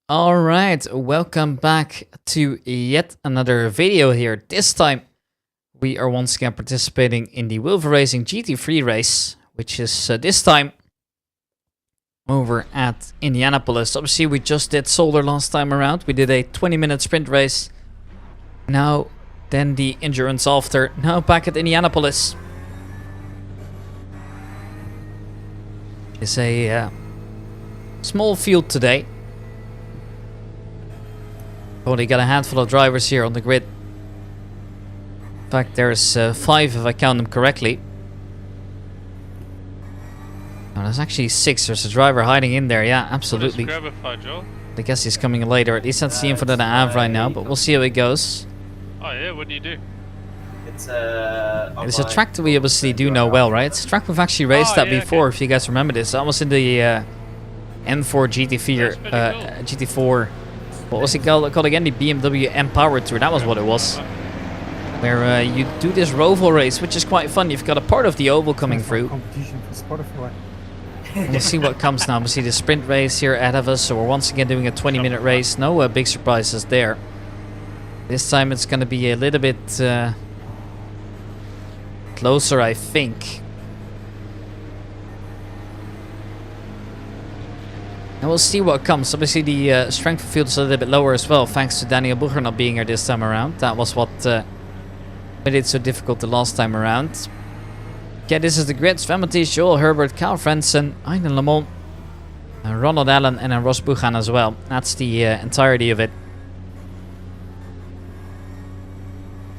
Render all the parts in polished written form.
Alright, welcome back to yet another video here. This time we are once again participating in the Wilver Racing GT3 race, which is this time over at Indianapolis. Obviously we just did Solder last time around. We did a 20-minute sprint race. Now, then the endurance after. Now back at Indianapolis. It's a small field today. Only got a handful of drivers here on the grid. In fact, there's 5 if I count them correctly. No, there's actually 6. There's a driver hiding in there. Yeah, absolutely. I guess he's coming later. At least that's the info that I have right now. But we'll see how it goes. Oh yeah, what do you do? It's a track that we obviously do know well, right? It's a track we've actually raced at before, if you guys remember this. I was in the M4 GT3 GT4. What was it called again? The BMW M Power Tour. That was what it was. Where you do this roval race, which is quite fun. You've got a part of the oval coming through. We'll see what comes now. We'll see the sprint race here ahead of us. So we're once again doing a 20-minute race. No big surprises there. This time it's going to be a little bit closer, I think. And we'll see what comes. Obviously the strength of field is a little bit lower as well, thanks to Daniel Boeger not being here this time around. That was what made it so difficult the last time around. Okay, this is the grid. Sven Mathies, Joel Herbert, Kyle Frentzen, Aiden Lamont, Ronald Allen and Ross Buchan as well. That's the entirety of it.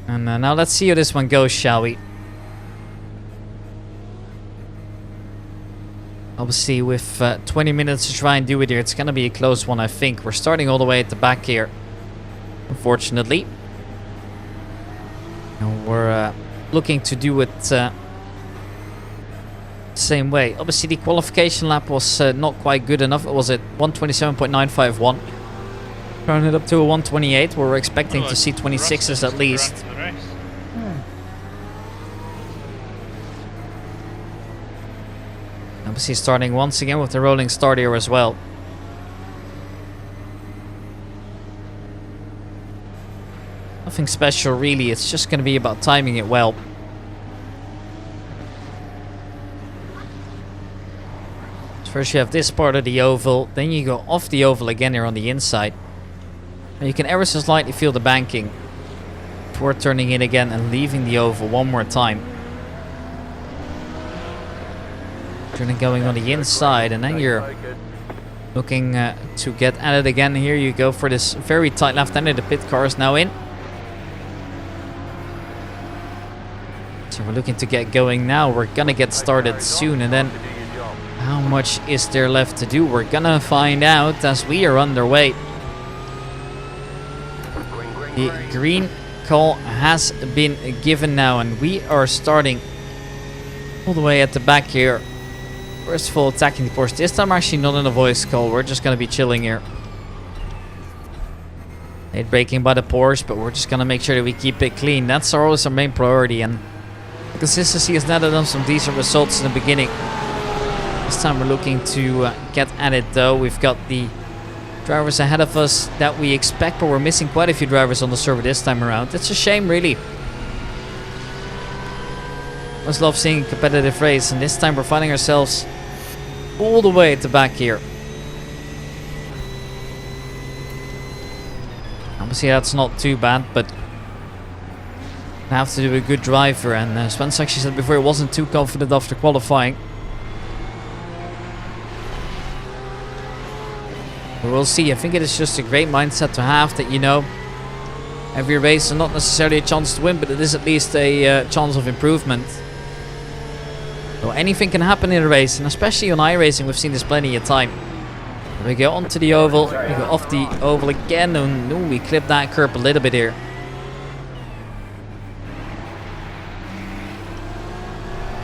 And now let's see how this one goes, shall we? Obviously, with 20 minutes to try and do it here, it's going to be a close one, I think. We're starting all the way at the back here, unfortunately. And we're looking to do it the same way. Obviously, the qualification lap was not quite good enough. It was at 127.951. Turn it up to a 128. We're expecting to see 26s at least. Obviously starting once again with the rolling start here as well. Nothing special really, it's just going to be about timing it well. First you have this part of the oval, then you go off the oval again here on the inside. And you can ever so slightly feel the banking before turning in again and leaving the oval one more time. Going on the inside, and then you're looking to get at it again. Here you go for this very tight left-hander. The pit car is now in, so we're looking to get going now. We're gonna get started soon, and then how much is there left to do? We're gonna find out as we are underway. The green call has been given now, and we are starting all the way at the back here. First of all, attacking the Porsche. This time actually not in a voice call. We're just going to be chilling here. Late braking by the Porsche, but we're just going to make sure that we keep it clean. That's always our main priority. And consistency has now done some decent results in the beginning. This time we're looking to get at it though. We've got the drivers ahead of us that we expect, but we're missing quite a few drivers on the server this time around. It's a shame really. I always love seeing a competitive race, and this time we're finding ourselves all the way at the back here. Obviously that's not too bad, but I have to do a good driver, and Spence actually said before he wasn't too confident after qualifying. But we'll see. I think it is just a great mindset to have, that you know every race is not necessarily a chance to win, but it is at least a chance of improvement. So anything can happen in a race, and especially on iRacing we've seen this plenty of time. We go onto the oval, we go off the oval again, and ooh, we clip that curb a little bit here.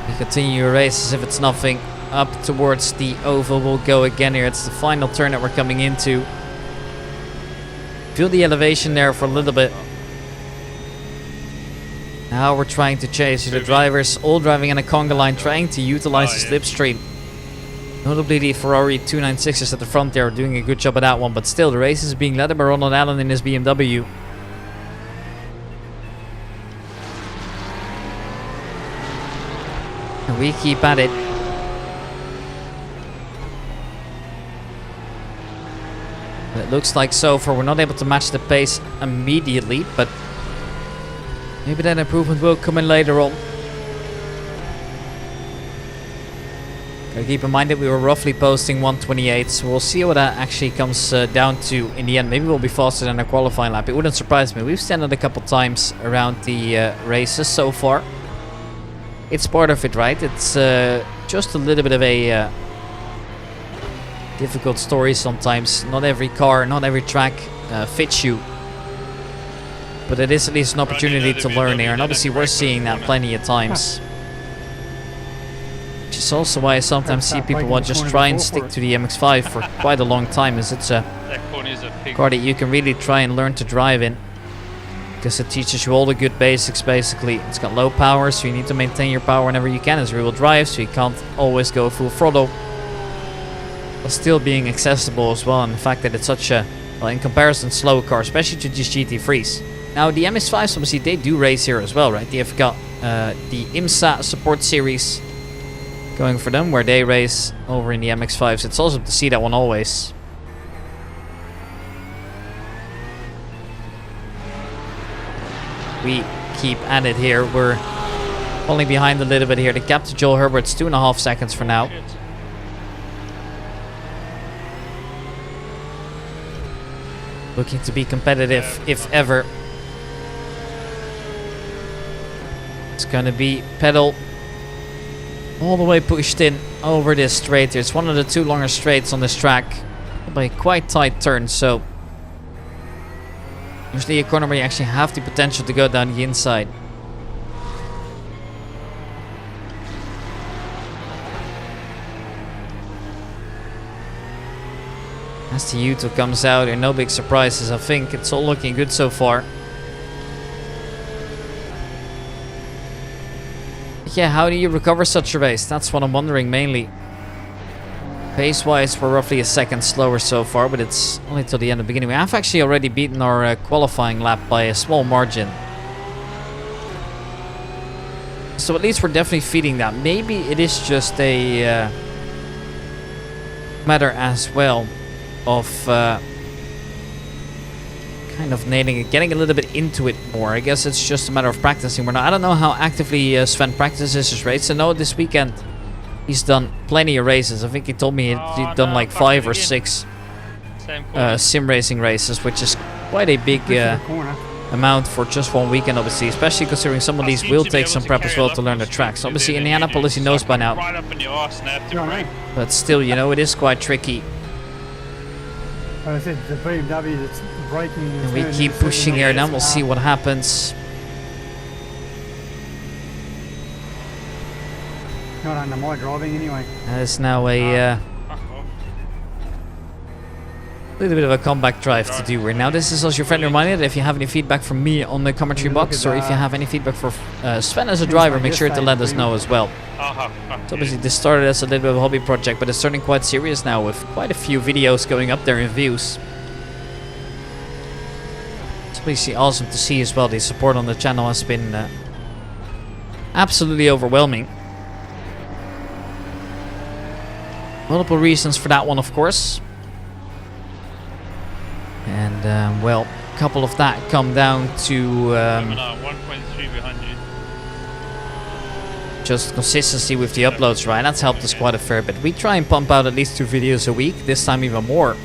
We continue a race as if it's nothing. Up towards the oval we'll go again here. It's the final turn that we're coming into. Feel the elevation there for a little bit. Now we're trying to chase the drivers, all driving in a conga line, trying to utilize the slipstream. Notably, the Ferrari 296s at the front there are doing a good job of that one, but still, the race is being led by Ronald Allen in his BMW. And we keep at it. And it looks like so far we're not able to match the pace immediately, but maybe that improvement will come in later on. Gotta keep in mind that we were roughly posting 128, so we'll see what that actually comes down to in the end. Maybe we'll be faster than a qualifying lap. It wouldn't surprise me. We've standed a couple times around the races so far. It's part of it, right? It's just a little bit of a difficult story sometimes. Not every car, not every track fits you. But it is at least an opportunity to learn here. And obviously we're seeing that plenty of times. Which is also why I sometimes see people want just try and stick to the MX-5 for quite a long time, as it's a car that you can really try and learn to drive in. Because it teaches you all the good basics, basically. It's got low power, so you need to maintain your power whenever you can. It's rear-wheel drive, so you can't always go full throttle. But still being accessible as well, and the fact that it's such a, well, in comparison, slow car, especially to these GT3s. Now, the MX-5s, obviously, they do race here as well, right? They have got the IMSA support series going for them, where they race over in the MX-5s. It's awesome to see that one always. We keep at it here. We're falling behind a little bit here. The gap to Joel Herbert's 2.5 seconds for now. Looking to be competitive, if ever. It's gonna be pedal all the way pushed in over this straight here. It's one of the two longer straights on this track by a quite tight turn, so usually a corner where you actually have the potential to go down the inside. As the U2 comes out, and no big surprises. I think it's all looking good so far. Yeah, how do you recover such a race? That's what I'm wondering mainly. Pace-wise, we're roughly a second slower so far, but it's only till the end of the beginning. We have actually already beaten our qualifying lap by a small margin. So at least we're definitely feeding that. Maybe it is just a matter as well of kind of nailing it, getting a little bit into it more. I guess it's just a matter of practicing. I don't know how actively Sven practices his race. I know this weekend he's done plenty of races. I think he told me he'd done like 5 or 6 sim racing races, which is quite a big amount for just one weekend, obviously, especially considering some of these will take some prep as well to learn the tracks. Obviously, Indianapolis he knows by now, but still, you know, it is quite tricky. I said the BMW that's braking. And we keep pushing here now. We'll see what happens. Not under my driving anyway. That is now a little bit of a comeback drive to do here. Now, this is also your friendly reminder that if you have any feedback from me on the commentary box, or if you have any feedback for Sven as a driver, make sure to let us know as well. So obviously this started as a little bit of a hobby project, but it's turning quite serious now with quite a few videos going up there in views. It's obviously awesome to see as well. The support on the channel has been absolutely overwhelming. Multiple reasons for that one, of course. And, well, a couple of that come down to 1.3 behind you. Just consistency with the uploads, right? That's helped us quite a fair bit. We try and pump out at least 2 videos a week, this time even more.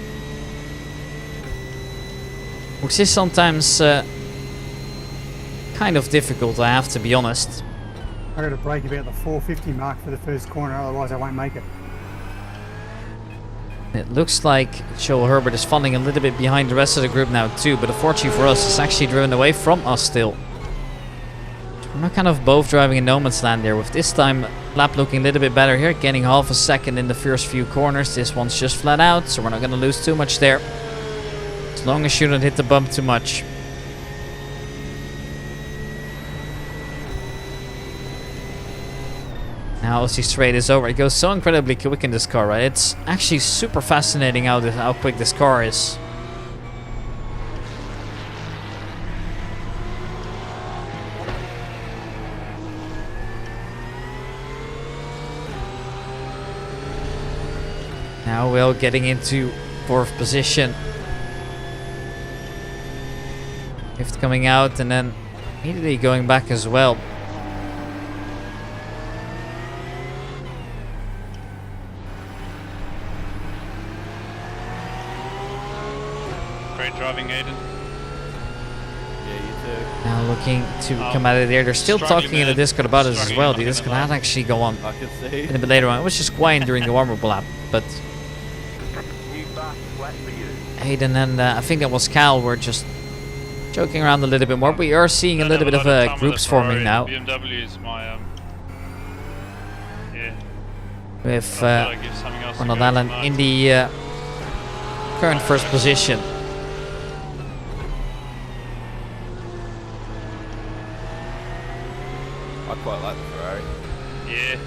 Which is sometimes kind of difficult, I have to be honest. I got to brake about the 450 mark for the first corner, otherwise I won't make it. It looks like Joel Herbert is falling a little bit behind the rest of the group now too, but unfortunately for us, it's actually driven away from us still. We're kind of both driving in no man's land there, with this time lap looking a little bit better here, getting half a second in the first few corners. This one's just flat out, so we're not going to lose too much there, as long as you don't hit the bump too much. Now as he straight is over, it goes so incredibly quick in this car, right? It's actually super fascinating how quick this car is. Now Will getting into 4th position. 5th coming out and then immediately going back as well. Great driving, Aiden. Yeah, you too. Now looking to come out of there. They're still struggling, talking in the man. Discord about us as Struggling well. back The in the Discord line. had actually go on I can see. a bit later on. It was just quiet during the warm-up lap, but Hayden and I think that was Cal were just joking around a little bit more. We are seeing a little bit of groups forming now BMW is my yeah. with I thought I'd give something else a Ronald go Allen tonight. in the current 1st position. I quite like the Ferrari. Yeah.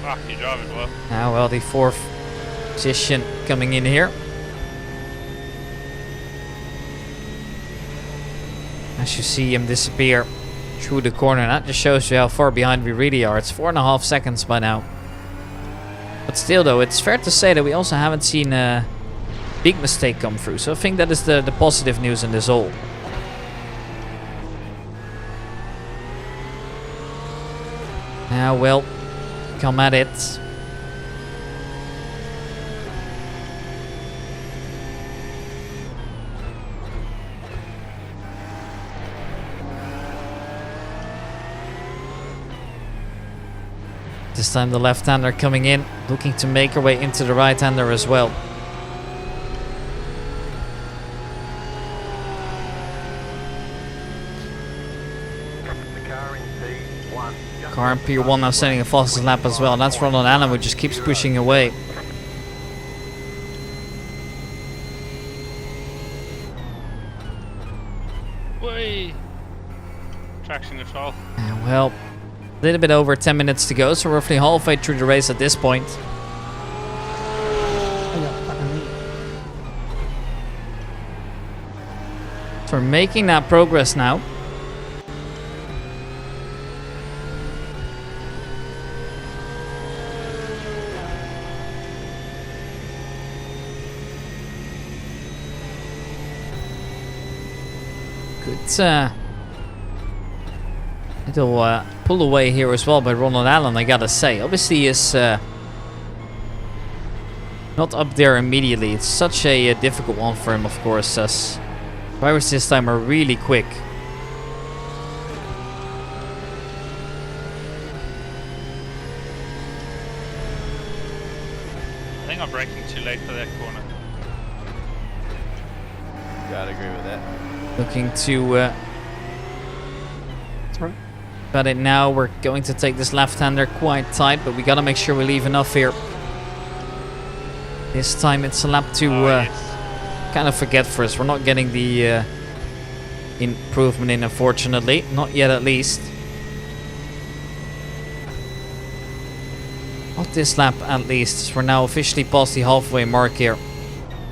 Fuck, you drive it well. Now, well, the 4th position coming in here. As you see him disappear through the corner, that just shows you how far behind we really are. It's 4.5 seconds by now. But still, though, it's fair to say that we also haven't seen a big mistake come through. So I think that is the positive news in this all. Now, well, come at it. This time the left-hander coming in, looking to make her way into the right-hander as well. Car in P1 now setting the fastest lap as well. That's Ronald Allen, who just keeps pushing away. Whee! Traction control. Well, a little bit over 10 minutes to go, so roughly halfway through the race at this point. So we're making that progress now. Good little pull away here as well by Ronald Allen, I gotta say. Obviously he is not up there immediately. It's such a difficult one for him, of course, as drivers this time are really quick. I think I'm braking too late for that corner. Yeah, I'd agree with that. Looking to got it now. We're going to take this left-hander quite tight, but we gotta make sure we leave enough here. This time it's a lap to Yes. kind of forget for us. We're not getting the improvement in, unfortunately. Not yet, at least. Not this lap, at least. We're now officially past the halfway mark here.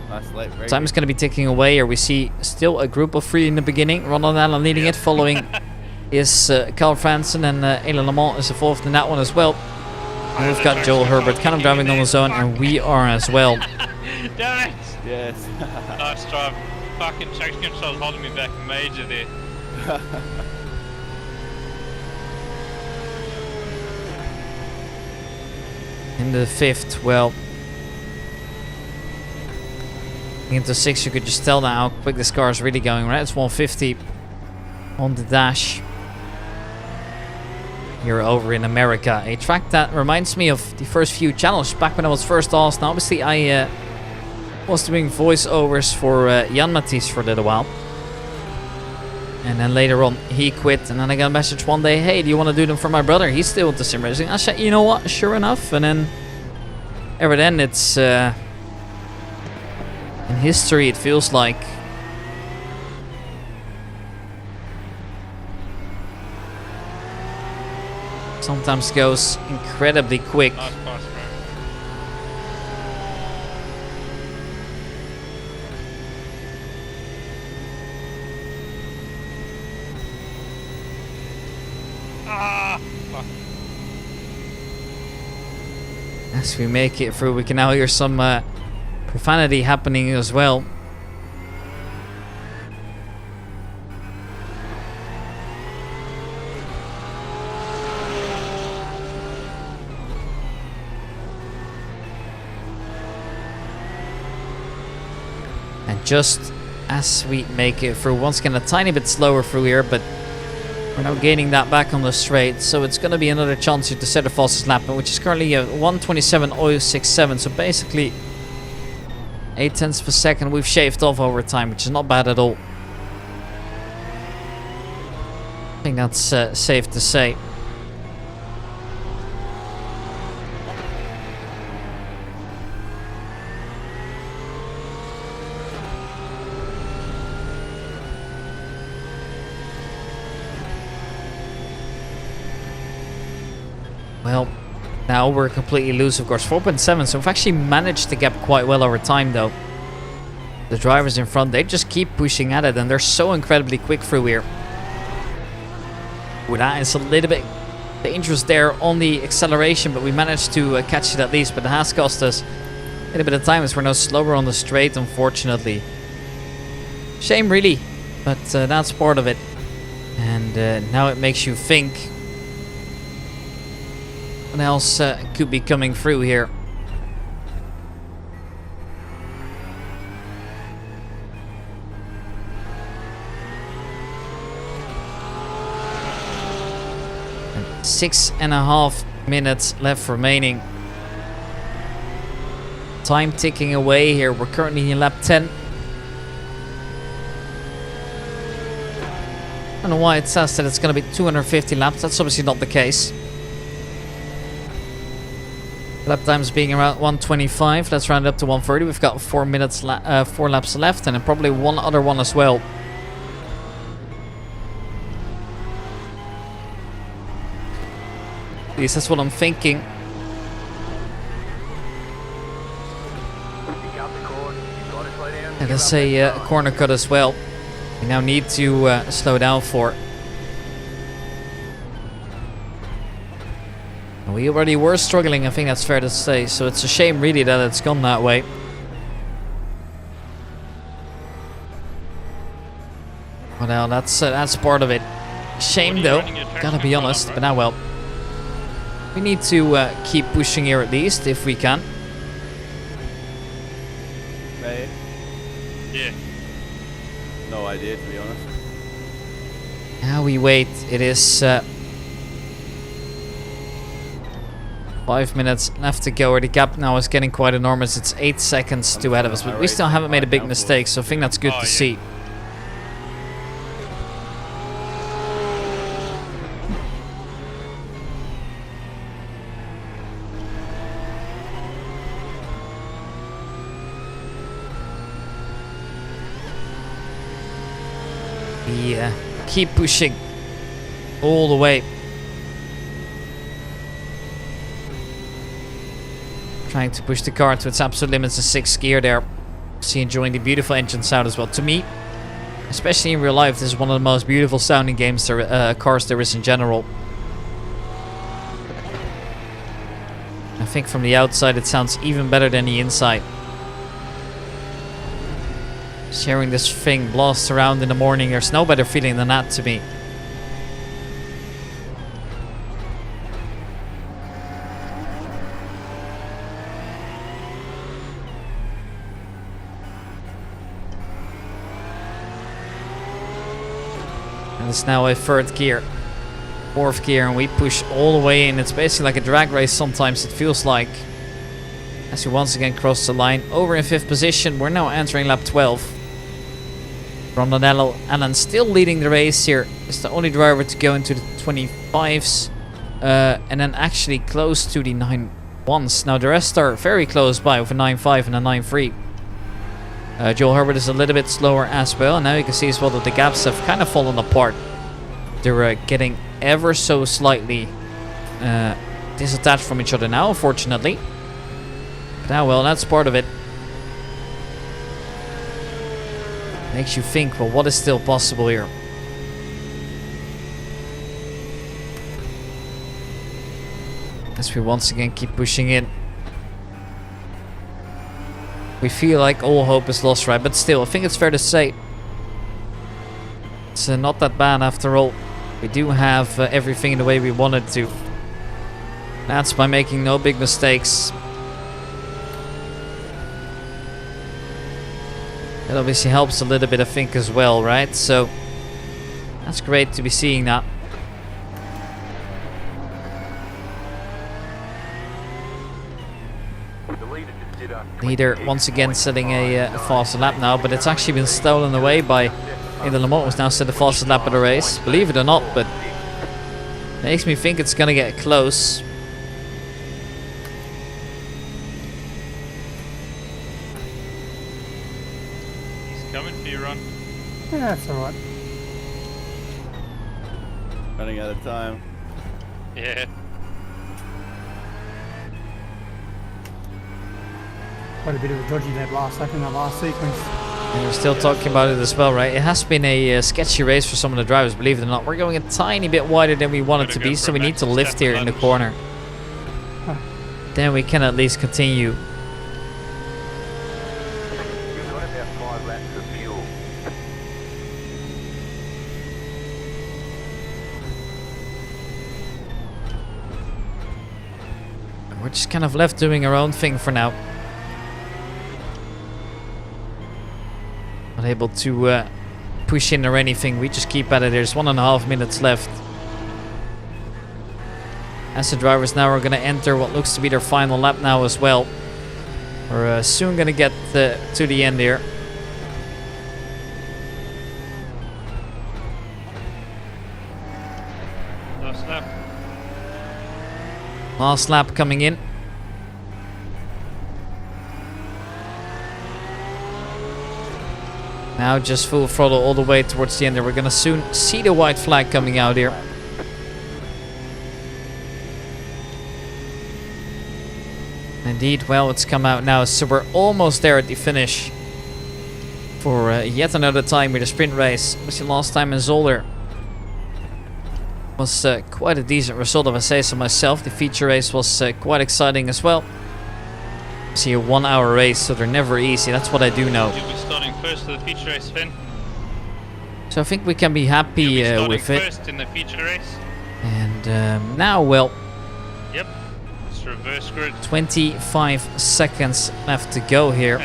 Nice late break. Time is going to be ticking away here. We see still a group of 3 in the beginning. Ronald Allen leading it, following is Carl Fransen, and Elen Lamont is involved in that one as well. And we've got Joel Herbert kind of driving on his own, and we are as well. Damn it! Yes. Nice drive. Fucking traction control holding me back major there. In the 5th, well, into 6th, you could just tell now how quick this car is really going, right? It's 150 on the dash here over in America. A track that reminds me of the first few channels back when I was first asked. Now, obviously, I was doing voiceovers for Jan Matthijs for a little while. And then later on, he quit. And then I got a message one day, hey, do you want to do them for my brother? He's still into sim racing. I said, you know what? Sure enough. And then, ever then, it's in history, it feels like. sometimes goes incredibly quick. Nice pass, bro. Ah, fuck. As we make it through, we can now hear some profanity happening as well. And just as we make it through, once again a tiny bit slower through here, but we're now gaining that back on the straight, so it's going to be another chance here to set the fastest lap, which is currently 1:27.067. So basically 8 tenths per second we've shaved off over time, which is not bad at all. I think that's safe to say. Well, now we're completely loose, of course. 4.7, so we've actually managed to gap quite well over time, though. The drivers in front, they just keep pushing at it, and they're so incredibly quick through here. Well, that is a little bit dangerous there on the acceleration, but we managed to catch it at least. But it has cost us a little bit of time, as we're now slower on the straight, unfortunately. Shame, really, but that's part of it. And now it makes you think, what else could be coming through here? And 6.5 minutes left remaining. Time ticking away here. We're currently in lap 10. I don't know why it says that it's going to be 250 laps. That's obviously not the case. Lap times being around 1:25. Let's round it up to 1:30. We've got 4 laps left, and then probably one other one as well. At least that's what I'm thinking. And there's a corner cut as well. We now need to slow down for. We already were struggling, I think that's fair to say, so it's a shame really that it's gone that way. Well, now that's part of it. Shame though, gotta be honest, but now well. We need to keep pushing here at least, if we can. Mate, Yeah. no idea, to be honest. Now we wait, it is 5 minutes left to go, or the gap now is getting quite enormous. It's 8 seconds to ahead of us, but we still haven't made a big mistake, so I think that's good to see. Yeah, keep pushing all the way. Trying to push the car to its absolute limits in 6th gear there. See, enjoying the beautiful engine sound as well. To me, especially in real life, this is one of the most beautiful sounding games cars there is in general. I think from the outside it sounds even better than the inside. Sharing this thing blast around in the morning, there's no better feeling than that to me. And it's now a 3rd gear, 4th gear, and we push all the way in. It's basically like a drag race sometimes, it feels like. As we once again cross the line, over in 5th position. We're now entering lap 12. Ronald Allen still leading the race here. Is the only driver to go into the 25s. And then actually close to the 9.1s. Now the rest are very close by with a 9.5 and a 9.3. Joel Herbert is a little bit slower as well. And now you can see as well that the gaps have kind of fallen apart. They're getting ever so slightly disattached from each other now, unfortunately. But now, well, that's part of it. Makes you think, well, what is still possible here? As we once again keep pushing in. We feel like all hope is lost, right? But still, I think it's fair to say it's not that bad after all. We do have everything in the way we wanted to. That's by making no big mistakes. That obviously helps a little bit, I think, as well, right? So that's great to be seeing that. Leader once again setting a faster lap now, but it's actually been stolen away by Indianapolis Motor, who's now set the fastest lap of the race. Believe it or not, but makes me think it's gonna get close. He's coming for you, Ron. Yeah, that's alright. Running out of time. Yeah. Quite a bit of a dodgy that last lap in that last sequence. And we're still talking about it as well, right? It has been a sketchy race for some of the drivers, believe it or not. We're going a tiny bit wider than we wanted to be, so we need to lift here in the corner. Then we can at least continue. We're just kind of left doing our own thing for now. Not able to push in or anything. We just keep at it. There's 1.5 minutes left. As the drivers now are going to enter what looks to be their final lap now as well. We're soon going to get to the end here. Last lap. Last lap coming in. Now just full throttle all the way towards the end. We're going to soon see the white flag coming out here. Indeed, well, it's come out now. So we're almost there at the finish. For yet another time with a sprint race. Obviously last time in Zolder was quite a decent result, if I say so myself. The feature race was quite exciting as well. See, a 1 hour race, so they're never easy. That's what I do know. You'll be starting first for the feature race, Finn. So I think we can be happy You'll be with starting it. first in the feature race. And now, well, Yep. It's reverse grid. 25 seconds left to go here.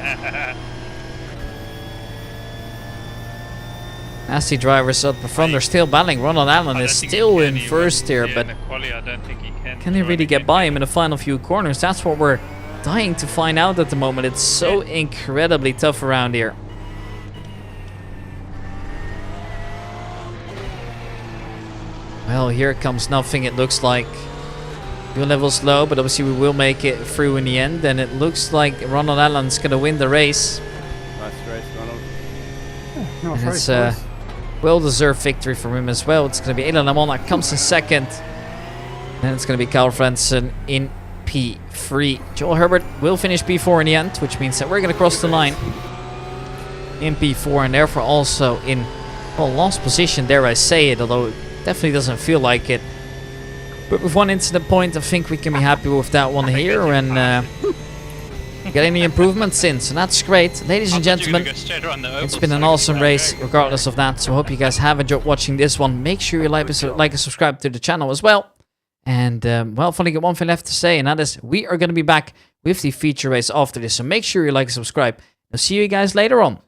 As the drivers up front, they're still battling. Ronald Allen is still in first here, but can he really get by him in the final few corners? That's what we're dying to find out at the moment. It's so incredibly tough around here. Well, here comes nothing, it looks like. Fuel level's low, but obviously we will make it through in the end. And it looks like Ronald Allen's going to win the race. Nice race, Ronald. Nice And race, it's a boys. well-deserved victory for him as well. It's going to be Elan Lamont that comes in second. And it's going to be Kyle Franson in P3. Joel Herbert will finish P4 in the end, which means that we're going to cross the line in P4 and therefore also in, well, last position, dare I say it, although it definitely doesn't feel like it. But with one incident point, I think we can be happy with that one here and get any improvements in, so that's great. Ladies and gentlemen, it's been an awesome race regardless of that, so I hope you guys have enjoyed watching this one. Make sure you like and subscribe to the channel as well. And, well, I've only got one thing left to say, and that is we are going to be back with the feature race after this, so make sure you like and subscribe. I'll see you guys later on.